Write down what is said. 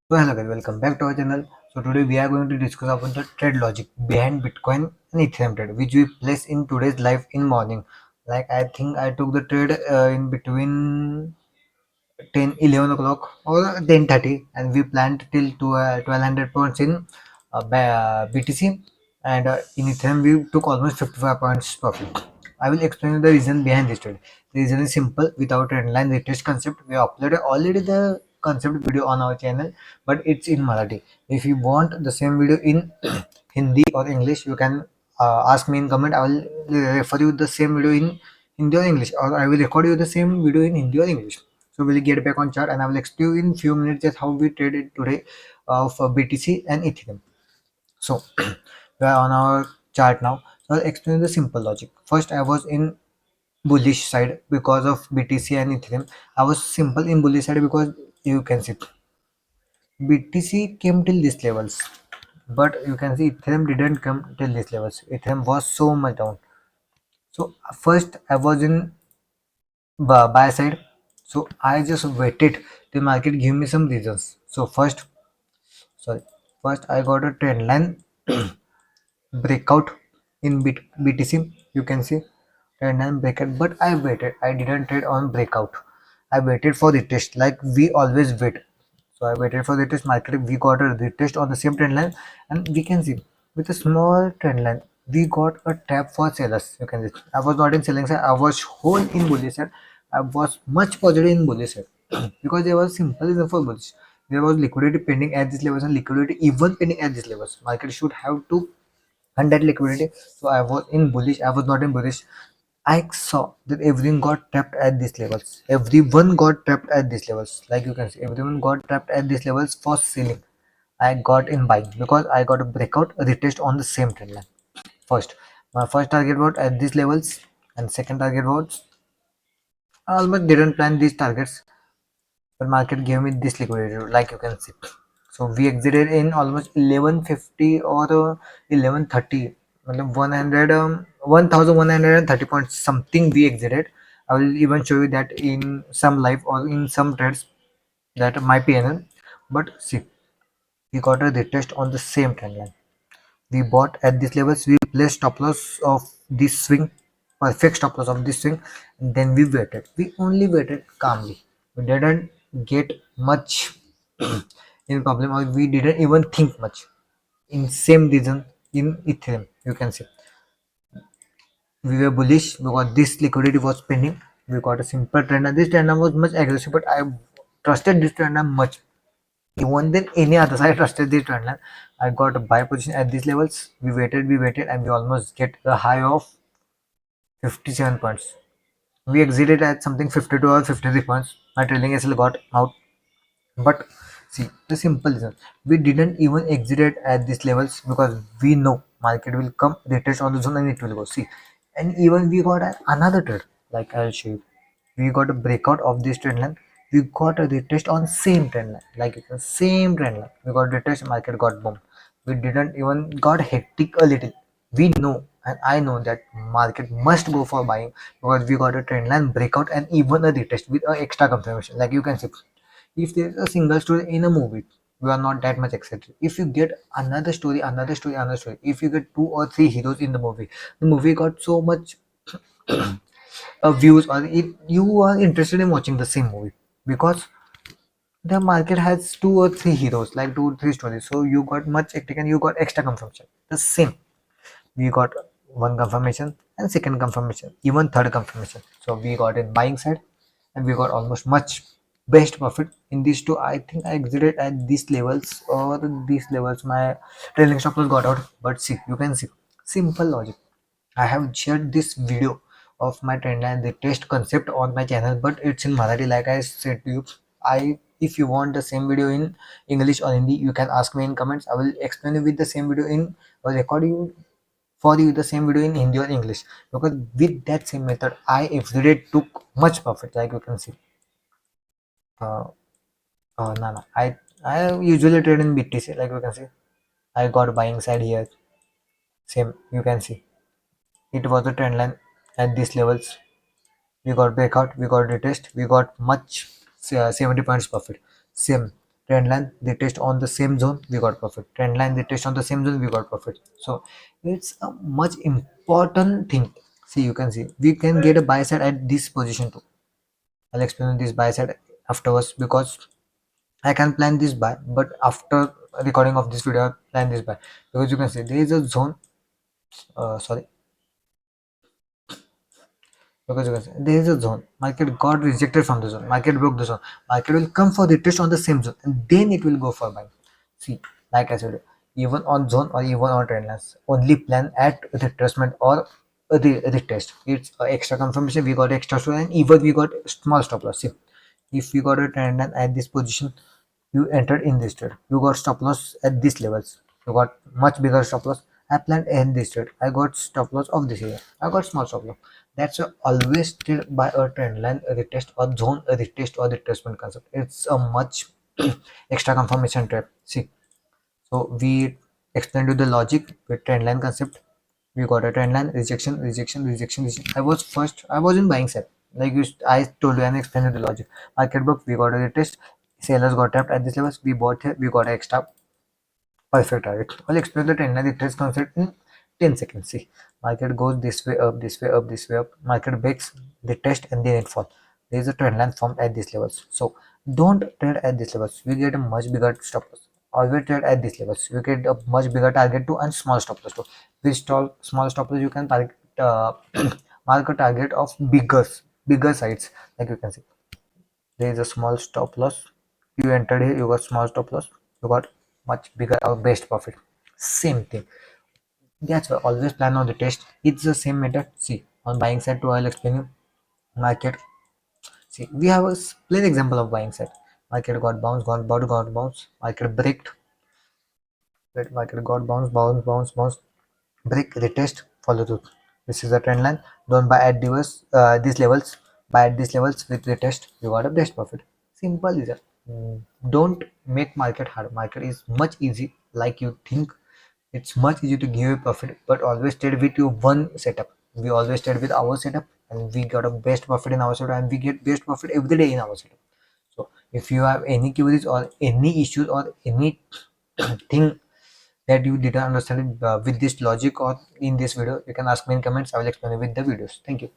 So hello guys, welcome back to our channel. So today we are going to discuss about the trade logic behind Bitcoin and Ethereum trade, which we place in today's life in morning. Like I think I took the trade in between 10-11 o'clock or 10:30, and we planned till to 1200 points in BTC, and in Ethereum we took almost 55 points profit. I will explain the reason behind this trade. The reason is simple. Without trendline retest concept, we uploaded already the concept video on our channel, but it's in Marathi. If you want the same video in Hindi or English, you can ask me in comment. I will refer you the same video in Hindi or English, or I will record you the same video in Hindi or English. So we'll get back on chart and I will explain you in few minutes just how we traded today of BTC and Ethereum. So we are on our chart now. So I'll explain the simple logic. First, I was in bullish side because of BTC and Ethereum. I was simple in bullish side because you can see BTC came till these levels, but you can see Ethereum didn't come till these levels. Ethereum was so much down. So first I was in buy side, so I just waited the market give me some reasons. So first I got a trend line breakout in BTC. You can see trend line breakout, but I waited. I didn't trade on breakout. I waited for the test like we always wait. So I waited for the test market. We got a retest on the same trend line, and we can see with a small trend line we got a tap for sellers. You can see I was not in selling side. I was whole in bullish side. I was much positive in bullish side because there was simple reason for bullish. There was liquidity pending at these levels and liquidity even pending at these levels. Market should have to hundred liquidity. So I was in bullish. I was not in bullish. I saw that everything got trapped at these levels. Everyone got trapped at these levels. Like you can see, everyone got trapped at these levels for selling. I got in buying because I got a breakout, a retest on the same trend line. First, my first target was at these levels, and second target was I almost didn't plan these targets, but market gave me this liquidity, like you can see. So we exited in almost 1150 or 1130, 100 1130 points something we exited. I will even show you that in some live or in some trades that my PNL. But see, we got a retest on the same trend line. We bought at these levels. We placed stop loss of this swing, perfect stop loss of this swing, and then we waited. We only waited calmly. We didn't get much in problem, or we didn't even think much. In same reason in Ethereum, you can see we were bullish because this liquidity was pending. We got a simple trend, and this trend was much aggressive, but I trusted this trend much even than any other side. I trusted this trend line. I got a buy position at these levels. We waited, and we almost get a high of 57 points. We exited at something 52 or 53 points. My trailing SL got out. But see, the simple reason we didn't even exit it at these levels because we know market will come, retest on the zone, and it will go. See, and even we got another trade. Like I'll show you, we got a breakout of this trend line. We got a retest on same trend line, like it's the same trend line. We got retest, market got boom. We didn't even got hectic a little. We know, and I know that market must go for buying because we got a trend line breakout and even a retest with a extra confirmation. Like you can see, if there's a single story in a movie, you are not that much excited. If you get another story, another story, another story, if you get two or three heroes in the movie got so much views, or you are interested in watching the same movie because the market has two or three heroes, like two or three stories. So you got much hectic and you got extra confirmation. The same, we got one confirmation and second confirmation, even third confirmation. So we got in buying side, and we got almost much best profit in these two. I think I exited at these levels, or these levels my trailing stop loss got out. But see, you can see simple logic. I have shared this video of my trend line the test concept on my channel, but it's in Marathi. Like I said to you, I if you want the same video in English or Hindi, you can ask me in comments. I will explain you with the same video in, or record you for you the same video in Hindi or English, because with that same method I everyday took much profit, like you can see. Uh, no, I usually trade in BTC, like you can see. I got buying side here, same you can see. It was the trend line at these levels. We got breakout, we got retest, we got much 70 points profit. Same. trend line retest on the same zone, we got profit. Trend line retest on the same zone, we got profit. So it's a much important thing. See, you can see we can get a buy side at this position too. I'll explain this buy side afterwards, because I can plan this buy, but after recording of this video, I'll plan this buy, because you can see there is a zone. Sorry, because you can see there is a zone. Market got rejected from the zone. Market broke the zone. Market will come for the test on the same zone, and then it will go for buy. See, like I said, even on zone or even on trend lines, only plan at retracement or the test. It's extra confirmation. We got extra stop, and even we got small stop loss. See, if we got a trend line at this position, you entered in this trade, you got stop loss at these levels, you got much bigger stop loss. I planned in this trade, I got stop loss of this area, I got small stop loss. That's why always still by a trend line, a retest or zone, a retest or the retracement concept. It's a much extra confirmation trap. See, so we explained you the logic with trend line concept. We got a trend line, rejection, rejection, rejection, rejection. I was in buying set. Like I told you and explained you the logic. Market book, we got a retest. Sellers got trapped at this levels. We bought here, we got an extra perfect target. I'll explain the trend line retest concept in 10 seconds. See, market goes this way up, this way up, this way up. Market breaks the test and then it fall. There is a trend line formed at these levels. So don't trade at these levels. You get a much bigger stop loss. Always trade at these levels. You get a much bigger target too and small stop loss too. With small stop loss, you can target mark a target of bigger sides. Like you can see, there is a small stop loss. You entered here, you got small stop loss, you got much bigger or best profit. Same thing. That's why always plan on the test. It's the same method. See, on buying side too, I'll explain you. Market, see, we have a plain example of buying side. Market got bounce, got bounce. Market breaked. Wait, market got bounce, bounce. Break, retest, follow through. This is the trend line. Don't buy at these levels. Buy at these levels with retest. You got a best profit. Simple is that. Don't make market hard. Market is much easy like you think. It's much easy to give a profit, but always trade with your one setup. We always trade with our setup, and we got a best profit in our setup, and we get best profit every day in our setup. So if you have any queries or any issues or any thing that you didn't understand with this logic or in this video, you can ask me in comments. I will explain it with the videos. Thank you.